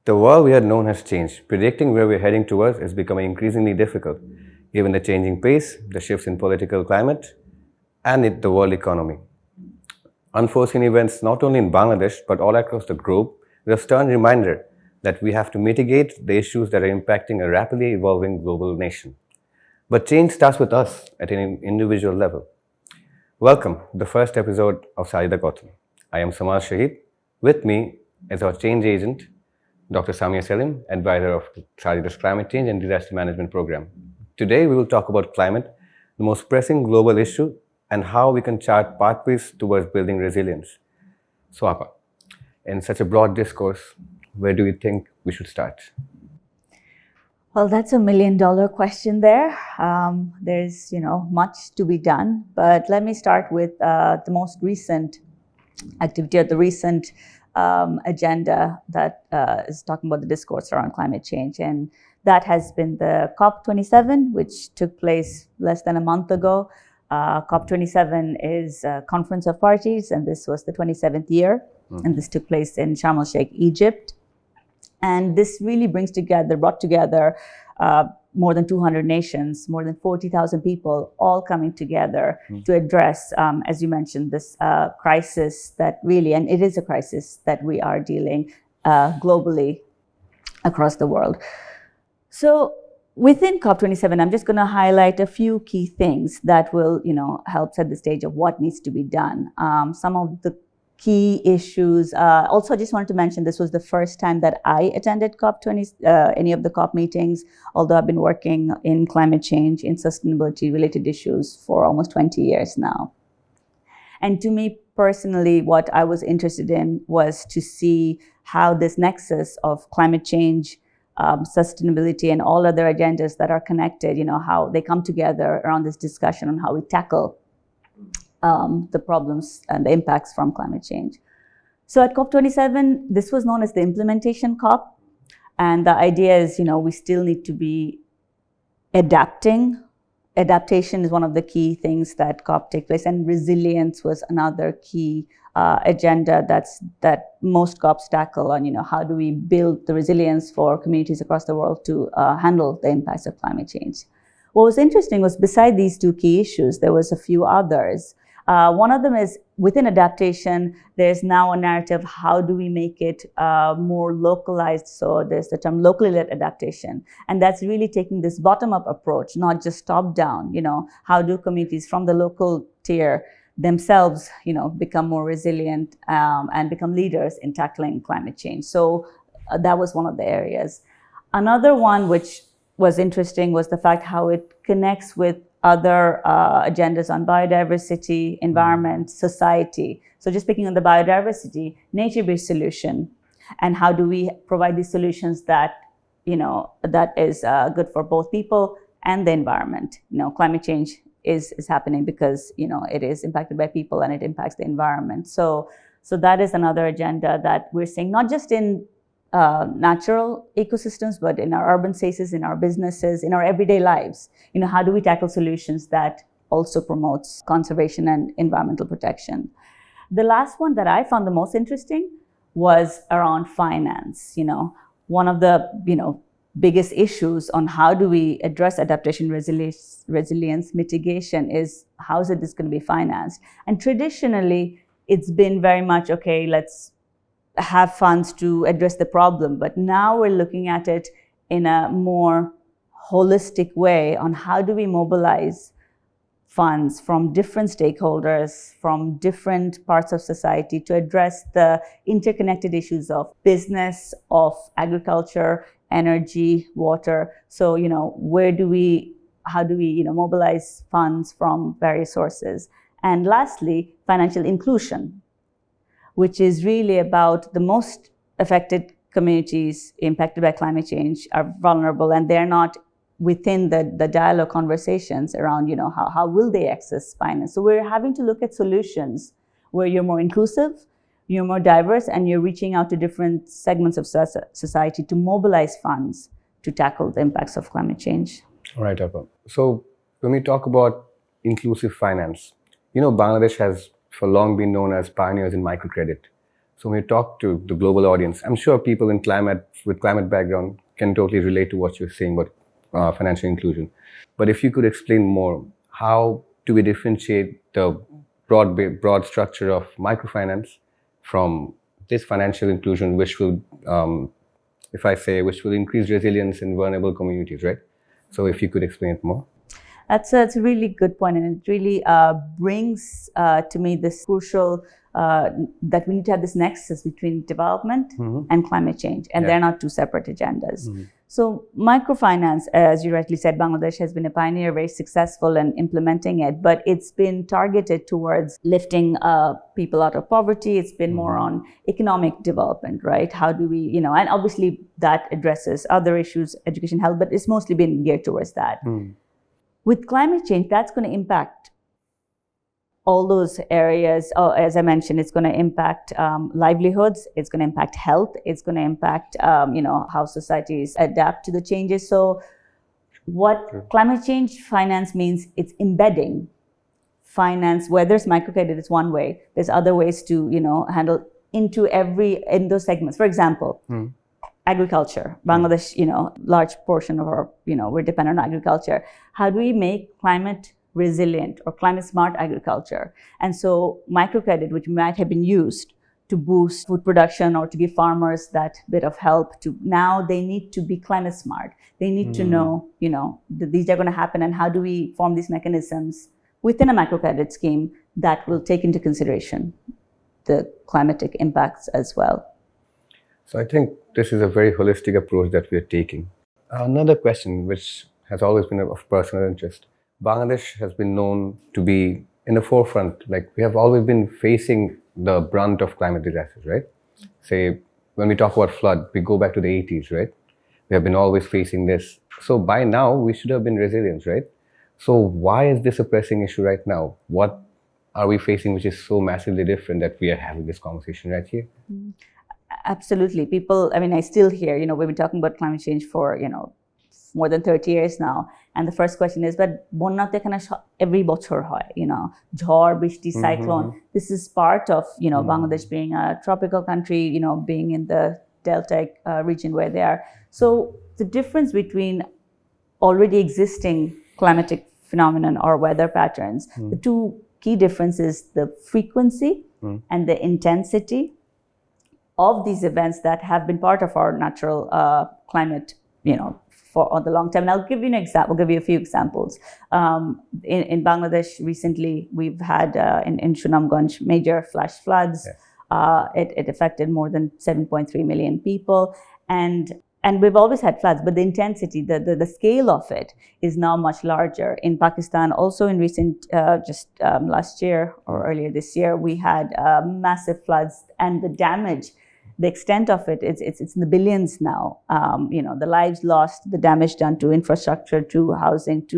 The world we had known has changed. Predicting where we're heading towards is becoming increasingly difficult, given the changing pace, the shifts in political climate, and the world economy. Unforeseen events, not only in Bangladesh but all across the globe, are a stern reminder that we have to mitigate the issues that are impacting a rapidly evolving global nation. But change starts with us at an individual level. Welcome to the first episode of SAJIDA Kathan. I am Samar Shahid. With me is our change agent, Dr. Samia Selim, advisor of SAJIDA's Climate Change and Disaster Management Program. Today we will talk about climate, the most pressing global issue, and how we can chart pathways towards building resilience. So, Apa, in such a broad discourse, where do you think we should start? Well, that's $1 million question there. There's, much to be done, but let me start with the most recent activity or the recent agenda that is talking about the discourse around climate change. And that has been the COP27, which took place less than a month ago. COP27 is a conference of parties, and this was the 27th year. And this took place in Sharm el-Sheikh, Egypt. And this really brought together more than 200 nations, more than 40,000 people, all coming together to address, as you mentioned, this crisis that really, and it is a crisis that we are dealing globally across the world. So within COP27, I'm just going to highlight a few key things that will, help set the stage of what needs to be done. Some of the key issues. Also, I just wanted to mention this was the first time that I attended any of the COP meetings, although I've been working in climate change, in sustainability related issues for almost 20 years now. And to me personally, what I was interested in was to see how this nexus of climate change, sustainability, and all other agendas that are connected, how they come together around this discussion on how we tackle the problems and the impacts from climate change. So at COP27, this was known as the implementation COP. And the idea is, we still need to be adapting. Adaptation is one of the key things that COP take place, and resilience was another key agenda that most COPs tackle on, how do we build the resilience for communities across the world to handle the impacts of climate change. What was interesting was beside these two key issues, there was a few others. One of them is within adaptation, there's now a narrative, how do we make it more localized? So there's the term locally led adaptation. And that's really taking this bottom-up approach, not just top-down. How do communities from the local tier themselves, become more resilient and become leaders in tackling climate change? So that was one of the areas. Another one which was interesting was the fact how it connects with other agendas on biodiversity, environment, society. So just picking on the biodiversity, nature-based solution, and how do we provide these solutions that, that is good for both people and the environment. Climate change is happening because, it is impacted by people and it impacts the environment. So that is another agenda that we're seeing, not just in natural ecosystems, but in our urban spaces, in our businesses, in our everyday lives. How do we tackle solutions that also promotes conservation and environmental protection? The last one that I found the most interesting was around finance. One of the, biggest issues on how do we address adaptation, resilience, mitigation is how is this going to be financed? And traditionally, it's been very much, okay, let's have funds to address the problem. But now we're looking at it in a more holistic way on how do we mobilize funds from different stakeholders, from different parts of society to address the interconnected issues of business, of agriculture, energy, water. So, how do we, mobilize funds from various sources? And lastly, financial inclusion, which is really about the most affected communities impacted by climate change are vulnerable, and they're not within the dialogue conversations around, how will they access finance? So we're having to look at solutions where you're more inclusive, you're more diverse, and you're reaching out to different segments of society to mobilize funds to tackle the impacts of climate change. All right, Apa. So when we talk about inclusive finance, Bangladesh has for long been known as pioneers in microcredit. So when you talk to the global audience, I'm sure people in climate with climate background can totally relate to what you're saying about financial inclusion. But if you could explain more, how do we differentiate the broad structure of microfinance from this financial inclusion, which will, if I say, which will increase resilience in vulnerable communities, right? So if you could explain it more. That's a really good point, and it really brings to me this crucial that we need to have this nexus between development and climate change, and they're not two separate agendas. So microfinance, as you rightly said, Bangladesh has been a pioneer, very successful in implementing it, but it's been targeted towards lifting people out of poverty. It's been more on economic development, right? How do we, and obviously that addresses other issues, education, health, but it's mostly been geared towards that. With climate change, that's going to impact all those areas. As I mentioned, it's going to impact livelihoods. It's going to impact health. It's going to impact, how societies adapt to the changes. So what climate change finance means, it's embedding finance, where there's microcredit is one way. There's other ways to, handle in those segments. For example, agriculture. Bangladesh, large portion of our, we're dependent on agriculture. How do we make climate resilient or climate smart agriculture? And so microcredit, which might have been used to boost food production or to give farmers that bit of help, to now they need to be climate smart. They need to know, that these are going to happen, and how do we form these mechanisms within a microcredit scheme that will take into consideration the climatic impacts as well. So I think this is a very holistic approach that we are taking. Another question, which has always been of personal interest. Bangladesh has been known to be in the forefront. Like, we have always been facing the brunt of climate disasters, right? Say, when we talk about flood, we go back to the 80s, right? We have been always facing this. So by now, we should have been resilient, right? So why is this a pressing issue right now? What are we facing which is so massively different that we are having this conversation right here? Absolutely. People, I still hear, we've been talking about climate change for, more than 30 years now. And the first question is, but bonnate ekhane every bochor hoy, jhor, bishti, cyclone. This is part of, Bangladesh being a tropical country, being in the deltaic region where they are. So the difference between already existing climatic phenomenon or weather patterns, the two key differences, the frequency and the intensity of these events that have been part of our natural climate, for on the long term. And I'll give you an example. I'll give you a few examples. In Bangladesh recently, we've had in Sunamganj major flash floods. It affected more than 7.3 million people, and we've always had floods, but the intensity, the scale of it is now much larger. In Pakistan, also in recent, last year or earlier this year, we had massive floods, and the damage, the extent of it, it's in the billions now. The lives lost, the damage done to infrastructure, to housing,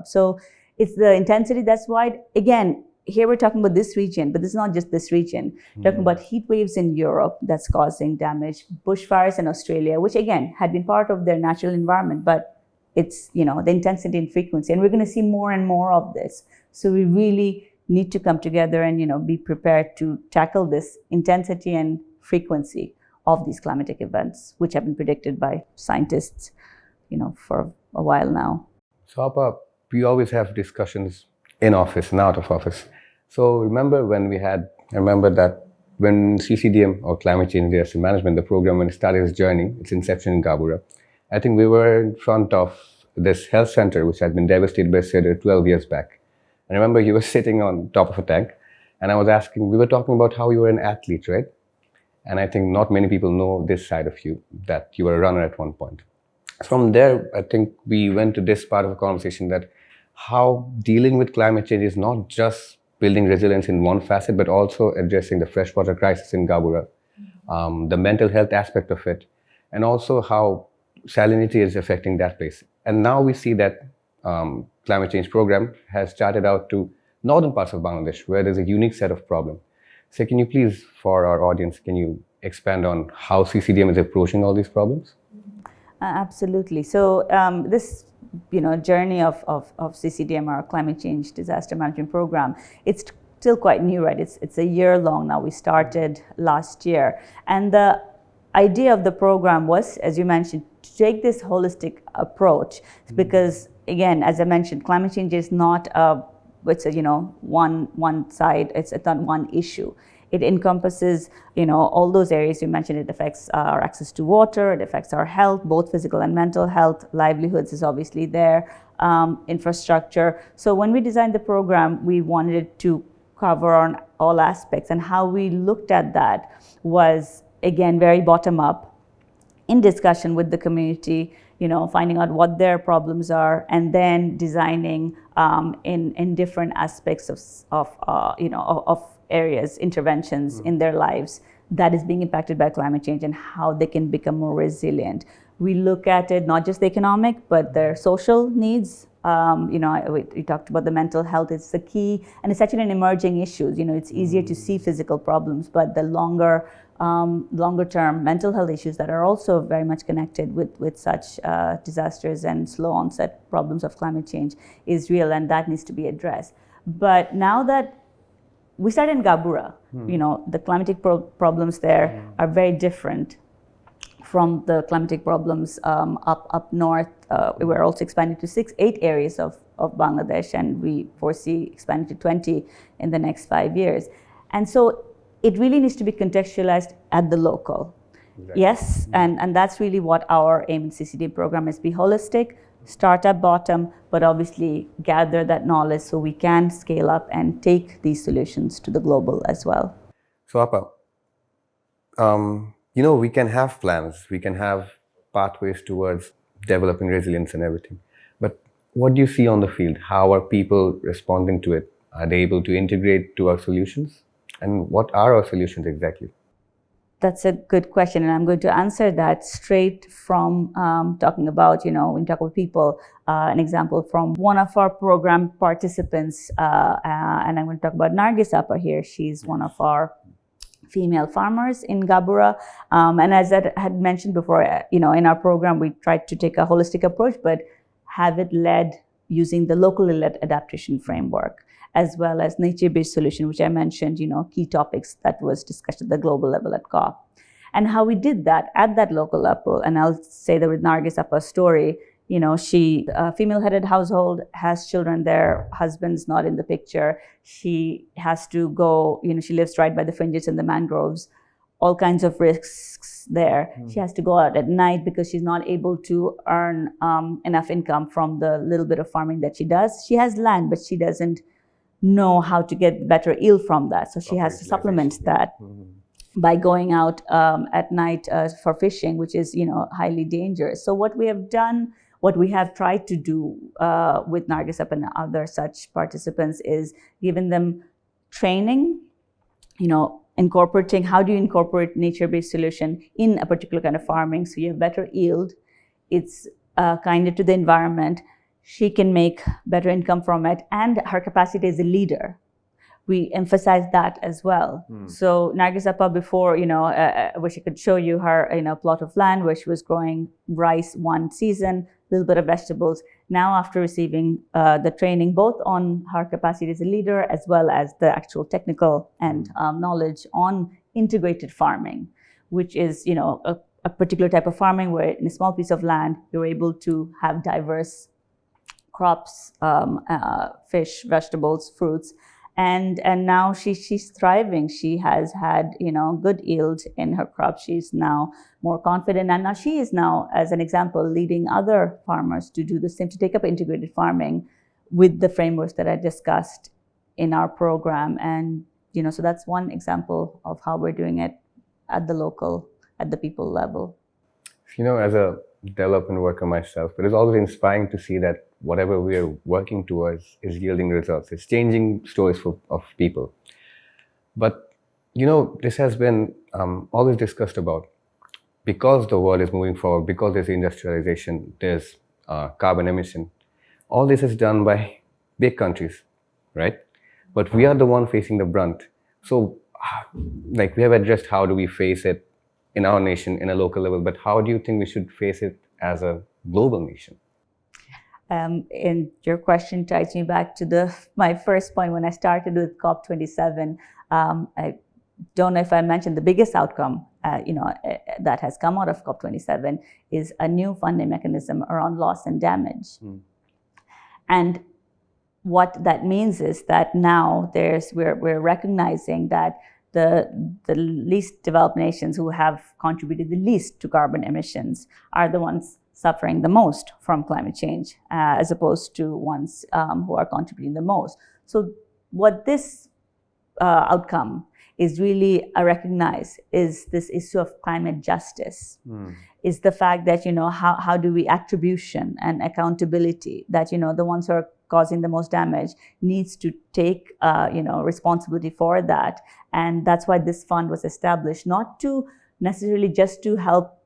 so it's the intensity that's wide. Again, here we're talking about this region, but this is not just this region. We're talking about heat waves in Europe that's causing damage, bushfires in Australia, which again had been part of their natural environment, but it's, the intensity and frequency. And we're going to see more and more of this. So we really need to come together and, be prepared to tackle this intensity and frequency of these climatic events, which have been predicted by scientists, for a while now. So, Appa, we always have discussions in office and out of office. So I remember that when CCDM, or Climate Change Disaster Management, the program, when it started its journey, its inception in Gabura, I think we were in front of this health center, which had been devastated by SAJIDA 12 years back. I remember you were sitting on top of a tank, and we were talking about how you were an athlete, right? And I think not many people know this side of you, that you were a runner at one point. From there, I think we went to this part of the conversation, that how dealing with climate change is not just building resilience in one facet, but also addressing the freshwater crisis in Gabura, the mental health aspect of it, and also how salinity is affecting that place. And now we see that climate change program has started out to northern parts of Bangladesh, where there's a unique set of problems. So can you please, for our audience, can you expand on how CCDM is approaching all these problems? Absolutely. So this journey of CCDM, our Climate Change Disaster Management Program, it's still quite new, right? It's a year long now. We started last year. And the idea of the program was, as you mentioned, to take this holistic approach, because again, as I mentioned, climate change is not one side, it's not one issue. It encompasses, all those areas you mentioned. It affects our access to water, it affects our health, both physical and mental health. Livelihoods is obviously there, infrastructure. So when we designed the program, we wanted it to cover on all aspects, and how we looked at that was, again, very bottom up, in discussion with the community, finding out what their problems are, and then designing in different aspects of areas, interventions in their lives that is being impacted by climate change, and how they can become more resilient. We look at it not just the economic, but their social needs. We talked about the mental health. It's the key, and it's actually an emerging issue. It's easier to see physical problems, but the longer term mental health issues that are also very much connected with such disasters and slow onset problems of climate change is real, and that needs to be addressed. But now that we started in Gabura, the climatic problems there are very different from the climatic problems up north. We're also expanding to 8 areas of Bangladesh, and we foresee expanding to 20 in the next 5 years. And so it really needs to be contextualized at the local. Exactly. Yes, and that's really what our aim in CCDM program is: be holistic, start at bottom, but obviously gather that knowledge so we can scale up and take these solutions to the global as well. So Appa, we can have plans, we can have pathways towards developing resilience and everything. But what do you see on the field? How are people responding to it? Are they able to integrate to our solutions? And what are our solutions exactly? That's a good question, and I'm going to answer that straight from talking about, when you talk about people, an example from one of our program participants, and I'm going to talk about Nargis Appa here. She's one of our female farmers in Gabura, and as I had mentioned before, in our program we tried to take a holistic approach, but have it led using the locally led adaptation framework, as well as nature-based solution, which I mentioned, key topics that was discussed at the global level at COP. And how we did that at that local level, and I'll say that with Nargis Appa's story, she, a female-headed household, has children there, husband's not in the picture. She has to go, she lives right by the fringes and the mangroves, all kinds of risks there. She has to go out at night because she's not able to earn enough income from the little bit of farming that she does. She has land, but she doesn't know how to get better yield from that. So she has to supplement that by going out at night for fishing, which is, highly dangerous. So what we have tried to do with Nargis Appa and other such participants is given them training, incorporating, how do you incorporate nature-based solution in a particular kind of farming so you have better yield, it's kinder to the environment, she can make better income from it, and her capacity as a leader. We emphasize that as well. So Nargis Appa before, I wish I could show you her, plot of land where she was growing rice one season, a little bit of vegetables. Now after receiving the training, both on her capacity as a leader, as well as the actual technical and knowledge on integrated farming, which is, a particular type of farming where in a small piece of land, you're able to have diverse crops, fish, vegetables, fruits. And now she's thriving. She has had, good yield in her crop. She's now more confident. And now she is now, as an example, leading other farmers to do the same, to take up integrated farming with the frameworks that I discussed in our program. And, so that's one example of how we're doing it at the people level. As a development worker myself, it is always inspiring to see that whatever we are working towards is yielding results. It's changing stories of people. But, this has been always discussed about, because the world is moving forward, because there's industrialization, there's carbon emission. All this is done by big countries, right? But we are the one facing the brunt. So, we have addressed how do we face it in our nation, in a local level, but how do you think we should face it as a global nation? And your question ties me back to my first point when I started with COP27. I don't know if I mentioned the biggest outcome, that has come out of COP27 is a new funding mechanism around loss and damage. And what that means is that now we're recognizing that the least developed nations who have contributed the least to carbon emissions are the ones suffering the most from climate change, as opposed to ones who are contributing the most. So what this outcome is really recognize is this issue of climate justice, is the fact that, how do we attribution and accountability that, the ones who are causing the most damage needs to take, responsibility for that. And that's why this fund was established, not to necessarily just to help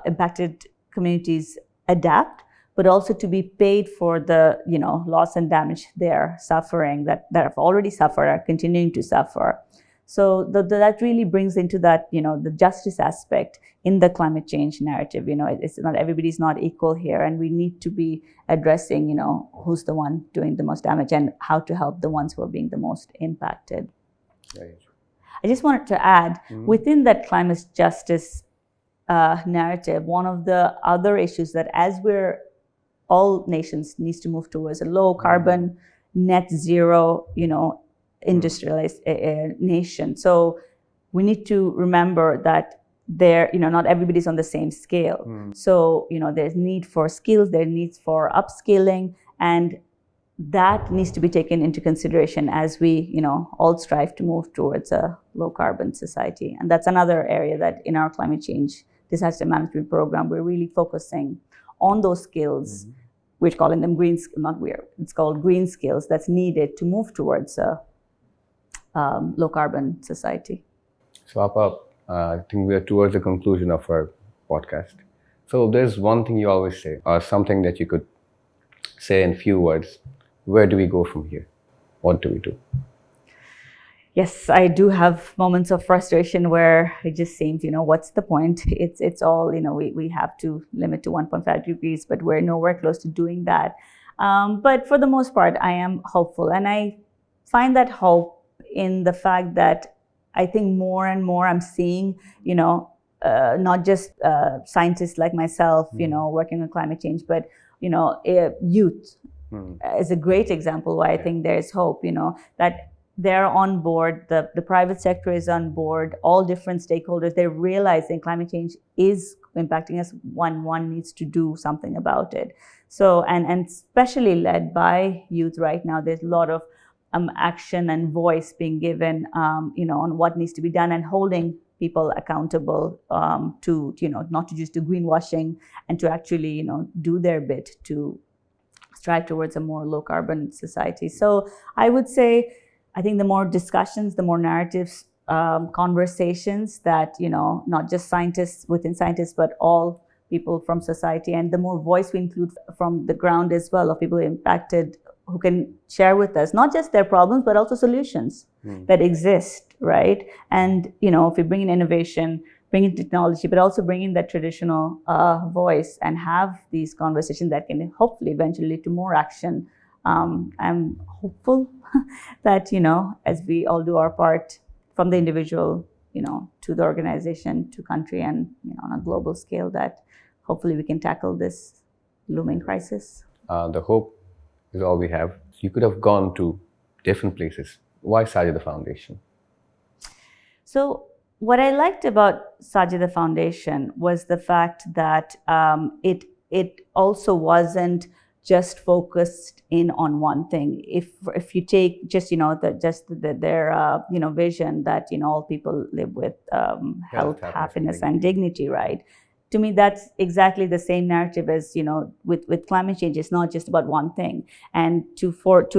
impacted communities adapt, but also to be paid for the, loss and damage they're suffering, that have already suffered, are continuing to suffer. So that really brings into that, the justice aspect in the climate change narrative. It's not, everybody's not equal here, and we need to be addressing, who's the one doing the most damage and how to help the ones who are being the most impacted. Right. I just wanted to add, within that climate justice narrative, one of the other issues that as all nations needs to move towards a low carbon, net zero, industrialized nation. So we need to remember that not everybody's on the same scale. So, there's need for skills, there's needs for upskilling, and that needs to be taken into consideration as we, all strive to move towards a low carbon society. And that's another area that in our climate change disaster management program, we're really focusing on those skills. We're calling them green, it's called green skills that's needed to move towards a low carbon society. So, Appa, I think we are towards the conclusion of our podcast. So, there's one thing you always say, or something that you could say in few words. Where do we go from here? What do we do? Yes, I do have moments of frustration where it just seems, what's the point? It's all, we have to limit to 1.5 degrees, but we're nowhere close to doing that. But for the most part, I am hopeful. And I find that hope in the fact that I think more and more I'm seeing, not just scientists like myself, working on climate change, but, youth is a great example why I think there's hope, that they're on board, the private sector is on board, all different stakeholders, they're realizing climate change is impacting us, one needs to do something about it. So, and especially led by youth right now, there's a lot of action and voice being given, on what needs to be done and holding people accountable to, not to just do greenwashing and to actually, do their bit to strive towards a more low carbon society. So I would say, I think the more discussions, the more narratives, conversations that, not just scientists within scientists, but all people from society, and the more voice we include from the ground as well of people impacted who can share with us, not just their problems, but also solutions that exist, right? And, if we bring in innovation, bring in technology, but also bring in that traditional voice and have these conversations that can hopefully eventually lead to more action. I'm hopeful that, as we all do our part from the individual, to the organization, to country, and, on a global scale, that hopefully we can tackle this looming crisis. The hope is all we have. You could have gone to different places. Why SAJIDA Foundation? So what I liked about SAJIDA Foundation was the fact that it also wasn't just focused in on one thing. If you take just their vision that all people live with health, happiness, and dignity, right? To me, that's exactly the same narrative as with climate change. It's not just about one thing, and to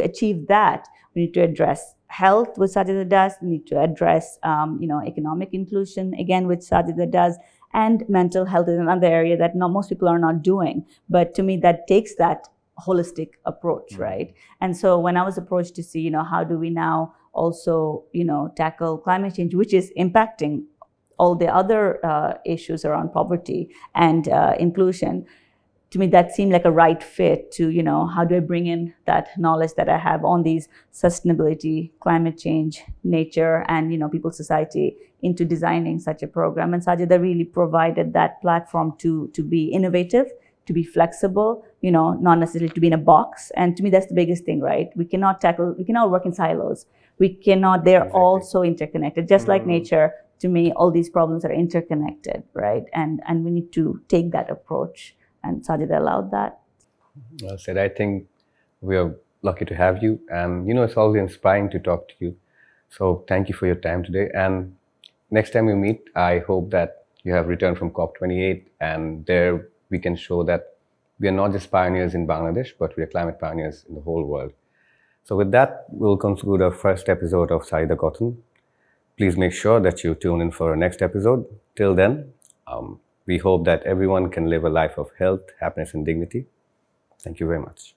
achieve that, we need to address health, which SAJIDA does. We need to address economic inclusion, again, which SAJIDA does. And mental health is another area that most people are not doing. But to me, that takes that holistic approach, right? And so when I was approached to see, how do we now also, tackle climate change, which is impacting all the other issues around poverty and inclusion, to me, that seemed like a right fit to, how do I bring in that knowledge that I have on these sustainability, climate change, nature, and, people's society into designing such a program. And Sajida really provided that platform to be innovative, to be flexible, not necessarily to be in a box. And to me, that's the biggest thing, right? We cannot work in silos. They're all so interconnected. Just like nature, to me, all these problems are interconnected, right? And we need to take that approach. And Sajida allowed that. Well said. I think we are lucky to have you. And, it's always inspiring to talk to you. So thank you for your time today. And next time we meet, I hope that you have returned from COP28, and there we can show that we are not just pioneers in Bangladesh, but we are climate pioneers in the whole world. So with that, we'll conclude our first episode of SAJIDA Kathan. Please make sure that you tune in for our next episode. Till then, we hope that everyone can live a life of health, happiness, and dignity. Thank you very much.